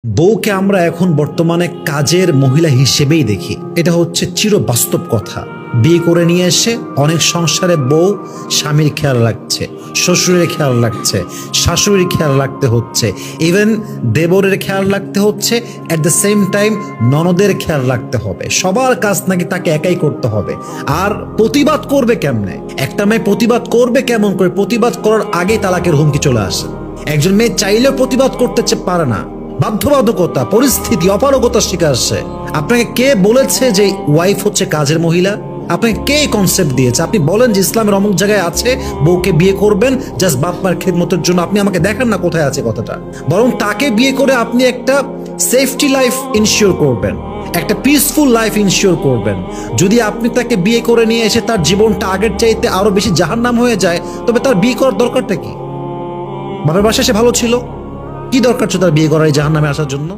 বউকে আমরা এখন বর্তমানে কাজের মহিলা হিসেবেই দেখি। এটা হচ্ছে চির বাস্তব কথা। বিয়ে করে নিয়ে এসে অনেক সংসারে বউ স্বামীর খেয়াল রাখছে, শ্বশুরের খেয়াল রাখছে, শাশুড়ির খেয়াল রাখতে হচ্ছে, ইভেন দেবরের খেয়াল রাখতে হচ্ছে, অ্যাট দ্য সেম টাইম ননদের খেয়াল রাখতে হবে। সবার কাজ নাকি তাকে একাই করতে হবে। আর প্রতিবাদ করবে কেমনে? একটা মেয়ে প্রতিবাদ করবে কেমন করে? প্রতিবাদ করার আগেই তালাকের হুমকি চলে আসে। একজন মেয়ে চাইলেও প্রতিবাদ করতে পারে না, বাধ্যবাধকতা, পরিস্থিতি, অপারগতার শিকার সে। আপনাকে কে বলেছে যে ওয়াইফ হচ্ছে কাজের মহিলা? আপনাকে কে কনসেপ্ট দিয়েছে? আপনি বলেন যে ইসলামের অমুক জায়গায় আছে বউকে বিয়ে করবেন জাস্ট বাপ মার খেদমতের জন্য। আপনি আমাকে দেখান না কোথায় আছে কথাটা। বরং তাকে বিয়ে করে আপনি একটা সেফটি লাইফ ইনশিওর করবেন, একটা পিসফুল লাইফ ইনশিওর করবেন। যদি আপনি তাকে বিয়ে করে নিয়ে এসে তার জীবনটা আগের চাইতে আরো বেশি জাহান্নাম হয়ে যায়, তবে তার বিয়ে করার দরকারটা কি? বাপের বাসায় সে ভালো ছিল, কি দরকার ছিল তার বিয়ে করার এই জাহান্নামে আসার জন্য?